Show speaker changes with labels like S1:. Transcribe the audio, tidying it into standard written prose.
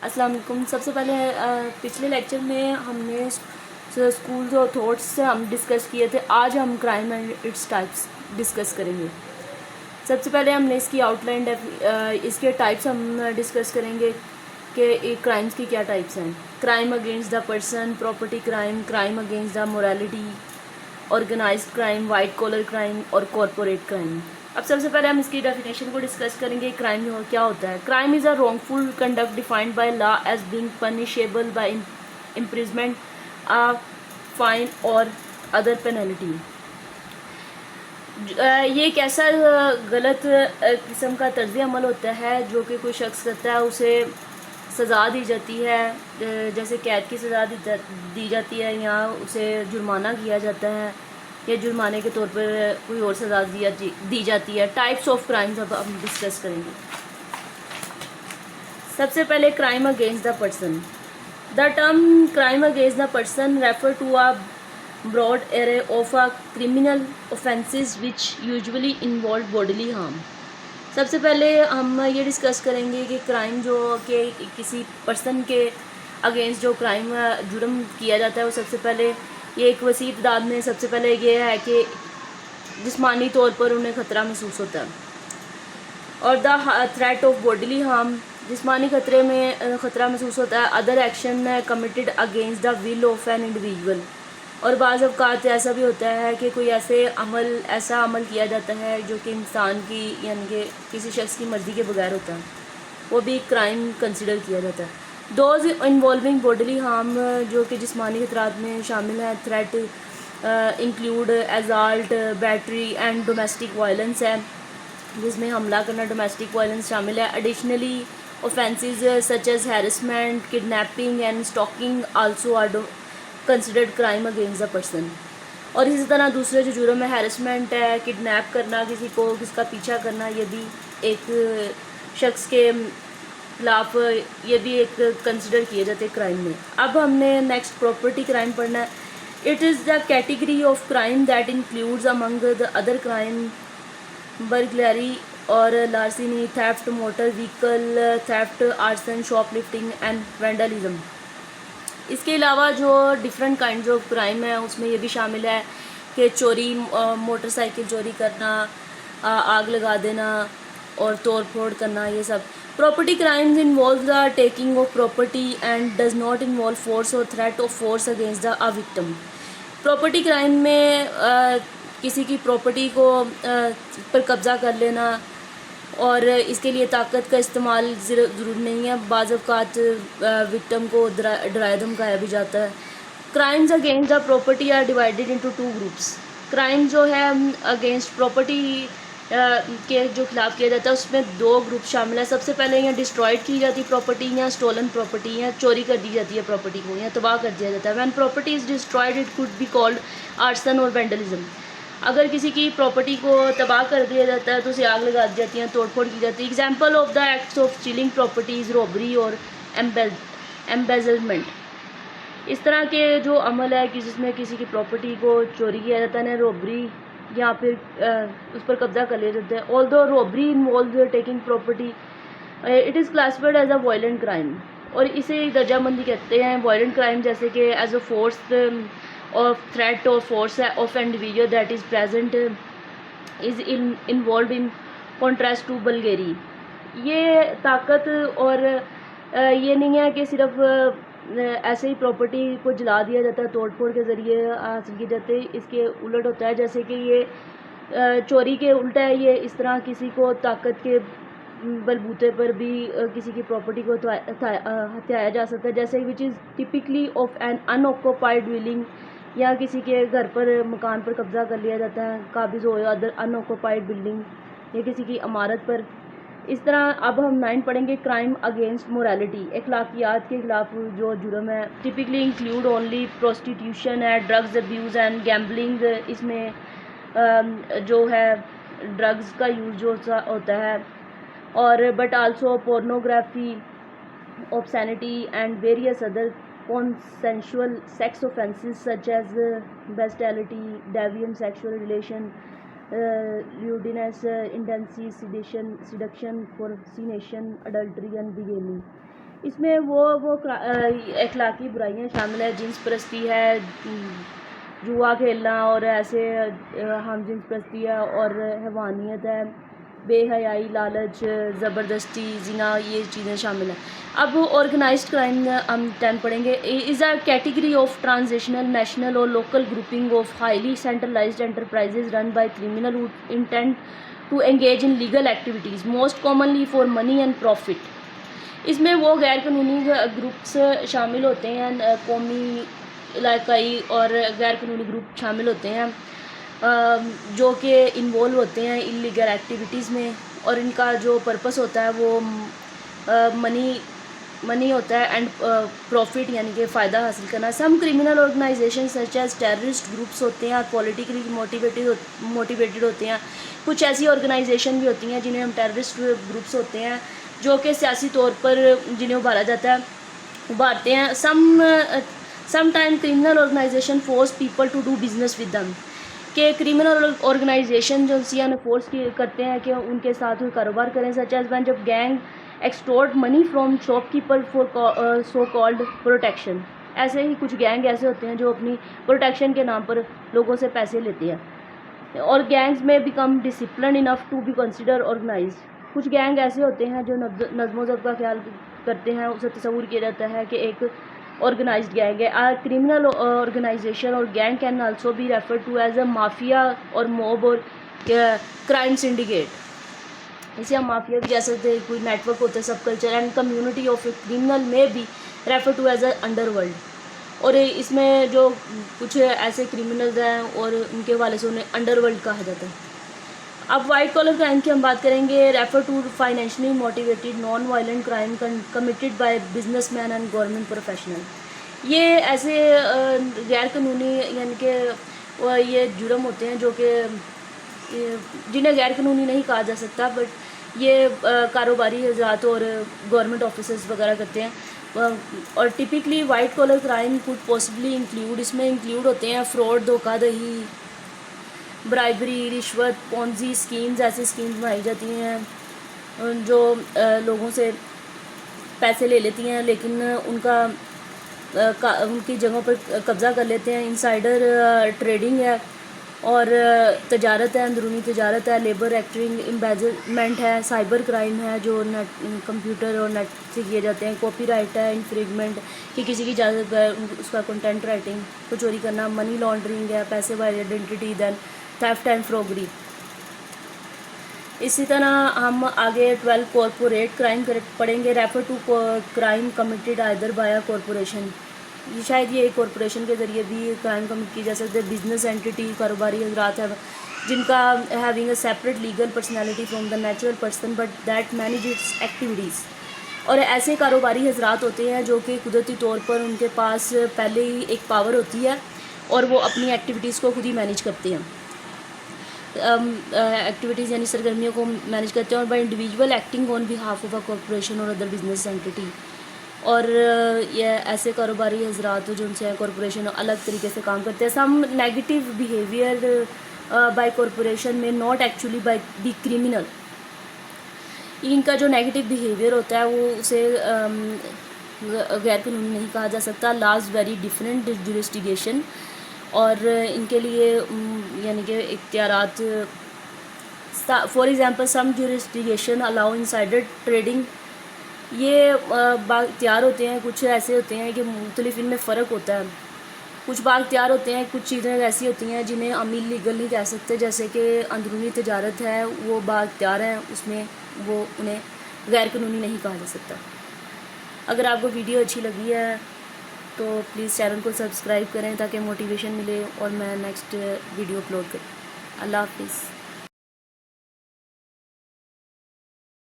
S1: السلام علیکم. سب سے پہلے پچھلے لیکچر میں ہم نے اسکولز اور تھاٹس ہم ڈسکس کیے تھے. آج ہم crime and its types discuss کریں گے. سب سے پہلے ہم نے اس کی آؤٹ لائن اس کے ٹائپس ہم ڈسکس کریں گے کہ کرائمس کی کیا ٹائپس ہیں. Crime against the person, property crime, crime against the morality, organised crime, white collar crime اور کارپوریٹ کرائم. اب سب سے پہلے ہم اس کی ڈیفینیشن کو ڈسکس کریں گے. کرائم کیا ہوتا ہے؟ Crime is a wrongful conduct defined by law as being punishable by imprisonment, fine اور ادر پینلٹی. یہ ایک ایسا غلط قسم کا طرز عمل ہوتا ہے جو کہ کوئی شخص کرتا ہے, اسے سزا دی جاتی ہے, جیسے قید کی سزا دی جاتی ہے یا اسے جرمانہ کیا جاتا ہے یا جرمانے کے طور پر کوئی اور سزا دی جاتی ہے. ٹائپس آف کرائمز اب ہم ڈسکس کریں گے. سب سے پہلے crime against the person. The term crime against the person refer to a broad array of a criminal offenses which usually involve bodily harm. سب سے پہلے ہم یہ ڈسکس کریں گے کہ کرائم جو کہ کسی پرسن کے اگینسٹ جو جرم کیا جاتا ہے وہ سب سے پہلے یہ ایک وسیع تعداد میں سب سے پہلے یہ ہے کہ جسمانی طور پر انہیں خطرہ محسوس ہوتا ہے. اور the threat of bodily harm, جسمانی خطرے میں خطرہ محسوس ہوتا ہے. Other action committed against the will of an individual, اور بعض اوقات ایسا بھی ہوتا ہے کہ کوئی ایسا عمل کیا جاتا ہے جو کہ انسان کی یعنی کہ کسی شخص کی مرضی کے بغیر ہوتا ہے, وہ بھی کرائم کنسیڈر کیا جاتا ہے. دوز انوالونگ باڈیلی ہارم, جو کہ جسمانی خطرات میں شامل ہیں. Threat include assault, battery and domestic violence ہے, جس میں حملہ کرنا ڈومیسٹک وائلنس شامل ہے. Additionally offenses such as harassment, kidnapping and stalking also are considered crime against the person. اور اسی طرح دوسرے جو جرم ہے, ہیرسمنٹ ہے, کڈنیپ کرنا کسی کو, کس کا پیچھا کرنا, یہ بھی ایک شخص کے خلاف یہ بھی ایک کنسیڈر کیے جاتے کرائم میں. اب ہم نے نیکسٹ پراپرٹی کرائم پڑھنا ہے. It is the category of crime that includes among the other crime burglary اور larceny, theft, motor vehicle theft, arson, shoplifting and vandalism. اس کے علاوہ جو ڈفرینٹ کائنڈز آف کرائم ہیں اس میں یہ بھی شامل ہے کہ چوری, موٹر سائیکل چوری کرنا, آگ لگا دینا اور توڑ پھوڑ کرنا, یہ سب. Property crimes involve the taking of property and does not involve force اور threat of force against the victim. Property crime میں کسی کی پراپرٹی کو پر قبضہ کر لینا اور اس کے لیے طاقت کا استعمال ضرور نہیں ہے. بعض اوقات وکٹم کو ڈرایا دھمکایا بھی جاتا ہے. Crimes against the property are divided into 2 groups. Crime جو ہے اگینسٹ پراپرٹی کے جو خلاف کیا جاتا ہے اس میں 2 گروپ شامل ہیں. سب سے پہلے یا ڈسٹرائڈ کی جاتی پراپرٹی, یا اسٹولن پراپرٹی, یا چوری کر دی جاتی ہے پراپرٹی کو, یا تباہ کر دیا جاتا ہے. When property is destroyed it could be called arson اور وینڈلزم. اگر کسی کی پراپرٹی کو تباہ کر دیا جاتا ہے تو اسے آگ لگا دی جاتی ہے, توڑ پھوڑ کی جاتی ہے. Example of the acts of stealing properties robbery اور ایمبیزلمنٹ. اس طرح کے جو عمل ہے کہ جس میں کسی کی پراپرٹی کو چوری کیا جاتا ہے, روبری یا پھر اس پر قبضہ کر لیا جاتا ہے. آلدو robbery involves taking property, it is classified as a violent crime, اور اسے درجہ بندی کہتے ہیں وائلنٹ کرائم, جیسے کہ as a force of threat or force of individual that is present is involved in contrast to Bulgari. یہ طاقت اور یہ نہیں ہے کہ صرف ایسے ہی پراپرٹی کو جلا دیا جاتا ہے, توڑ پھوڑ کے ذریعے حاصل کی جاتے, اس کے الٹ ہوتا ہے. جیسے کہ یہ چوری کے الٹ ہے, یہ اس طرح کسی کو طاقت کے بلبوتے پر بھی کسی کی پراپرٹی کو ہتھیایا جا سکتا ہے, جیسے which is typically of an unoccupied dwelling, یا کسی کے گھر پر مکان پر قبضہ کر لیا جاتا ہے, قابض ہو ادر ان آکوپائڈ بلڈنگ, یا کسی کی عمارت پر. اس طرح اب ہم 9 پڑھیں گے. کرائم اگینسٹ مورالٹی, اخلاقیات کے خلاف جو جرم ہے. ٹپکلی انکلوڈ اونلی پروسٹیٹیوشن ہے, ڈرگز ابیوز اینڈ گیمبلنگ. اس میں جو ہے ڈرگز کا یوز جو ہوتا ہے, اور but also pornography, obscenity and various other consensual sex offenses such as bestiality, deviant sexual relation, lewdness, indecency, seduction, fascination, adultery and bigamy. اس میں وہ اخلاقی برائیاں شامل ہیں، جنس پرستی ہے، جوا کھیلنا اور ایسے ہم جنس پرستی ہے اور حیوانیت ہے، بے حیائی، لالچ، زبردستی، زنا، یہ چیزیں شامل ہیں۔ اب آرگنائزڈ کرائم ہم 10 پڑھیں گے۔ Is a category of transitional, national اور local grouping of highly centralized enterprises run by criminal who intend to engage in legal activities most commonly for money and profit۔ اس میں وہ غیر قانونی گروپس شامل ہوتے ہیں، قومی، علاقائی اور غیر قانونی گروپ شامل ہوتے ہیں جو کہ انوالو ہوتے ہیں انلیگل ایکٹیویٹیز میں، اور ان کا جو پرپس ہوتا ہے وہ منی ہوتا ہے اینڈ پروفٹ، یعنی کہ فائدہ حاصل کرنا۔ Some criminal organization such as terrorist groups ہوتے ہیں اور پولیٹیکلی موٹیویٹڈ ہوتے ہیں۔ کچھ ایسی آرگنائزیشن بھی ہوتی ہیں جنہیں ہم ٹیررسٹ گروپس ہوتے ہیں، جو کہ سیاسی طور پر جنہیں ابھارتے ہیں۔ Some time criminal organisation force people to do business with them, کہ کریمنل آرگنائزیشن جو انہیں فورس کرتے ہیں کہ ان کے ساتھ کاروبار کریں، سچ ایز وین، جب gang extort money from shopkeeper for so called protection, ایسے ہی کچھ گینگ ایسے ہوتے ہیں جو اپنی پروٹیکشن کے نام پر لوگوں سے پیسے لیتے ہیں، اور گینگز میں become discipline enough to be consider organised. کچھ گینگ ایسے ہوتے ہیں جو نظم و ضبط کا خیال کرتے ہیں، اسے تصور کیا جاتا ہے کہ ایک آرگنائزڈ گینگ ہے۔ کریمنل آرگنائزیشن اور gang can also be refer to as a mafia اور موب اور کرائم سنڈیکیٹ، اسے ہم مافیا بھی کہہ سکتے ہیں، کوئی نیٹ ورک ہوتا ہے subculture and community of a criminal میں بھی refer to as a underworld, اور اس میں جو کچھ ایسے کریمنلز ہیں اور ان کے حوالے سے انہیں انڈر ورلڈ کہا جاتا ہے۔ اب وائٹ کالر کرائم کی ہم بات کریں گے۔ Refer to financially motivated non violent crime committed by businessman and government professional, یہ ایسے غیر قانونی، یعنی کہ یہ جرم ہوتے ہیں جو کہ جنہیں غیر قانونی نہیں کہا جا سکتا، بٹ یہ کاروباری حضرات اور گورنمنٹ آفیسرز وغیرہ کرتے ہیں، اور typically white collar crime could possibly include, اس میں انکلیوڈ ہوتے ہیں فراڈ، دھوکہ دہی، برائبری، رشوت، پونزی اسکیمز، ایسی اسکیمز بنائی جاتی ہیں جو لوگوں سے پیسے لے لیتی ہیں لیکن ان کی جگہوں پر قبضہ کر لیتے ہیں۔ انسائڈر ٹریڈنگ ہے اور تجارت ہے، اندرونی تجارت ہے، لیبر ایکٹنگ، امبیزلمنٹ ہے، سائبر کرائم ہے جو کمپیوٹر اور نیٹ سے کیے جاتے ہیں، کاپی رائٹ ہے، انفرنگمنٹ کہ کسی کی اجازت بغیر اس کا کنٹینٹ رائٹنگ کو چوری کرنا، منی لانڈرنگ ہے، پیسے by identity, then theft and forgery. اسی طرح ہم آگے 12 کارپوریٹ کرائم پڑھیں گے۔ Refer to crime committed either by a corporation, شاید یہ ایک کارپوریشن کے ذریعے بھی کرائم کمٹ کی جا سکتے ہیں۔ بزنس اینٹی، کاروباری حضرات ہیں جن کا having a separate legal personality from the natural person but that manage its activities, اور ایسے کاروباری حضرات ہوتے ہیں جو کہ قدرتی طور پر ان کے پاس پہلے ہی ایک پاور ہوتی ہے اور وہ اپنی ایکٹیویٹیز کو خود ہی مینیج کرتے ہیں، ایکٹیویٹیز یعنی سرگرمیوں کو مینیج کرتے ہیں، اور by individual acting on behalf of a corporation اور ادر بزنس اینٹی، اور یہ ایسے کاروباری حضرات جو ان سے کارپوریشن الگ طریقے سے کام کرتے ہیں۔ Some negative behaviour by corporation میں not actually by the criminal, ان کا جو نیگیٹو بیہیویئر ہوتا ہے وہ اسے غیر قانونی نہیں کہا جا سکتا۔ لاز ویری ڈفرینٹ جورسڈکشن، اور ان کے لیے یعنی کہ اختیارات، for example some jurisdiction allow insider trading, یہ بااختیار ہوتے ہیں، کچھ ایسے ہوتے ہیں کہ مختلف ان میں فرق ہوتا ہے، کچھ بااختیار ہوتے ہیں، کچھ چیزیں ایسی ہوتی ہیں جنہیں ہم لیگل نہیں کہہ سکتے، جیسے کہ اندرونی تجارت ہے وہ بااختیار ہیں، اس میں وہ انہیں غیر قانونی نہیں کہا جا سکتا۔ اگر آپ کو ویڈیو اچھی لگی ہے تو پلیز چینل کو سبسکرائب کریں تاکہ موٹیویشن ملے اور میں نیکسٹ ویڈیو اپلوڈ کروں۔ اللہ حافظ۔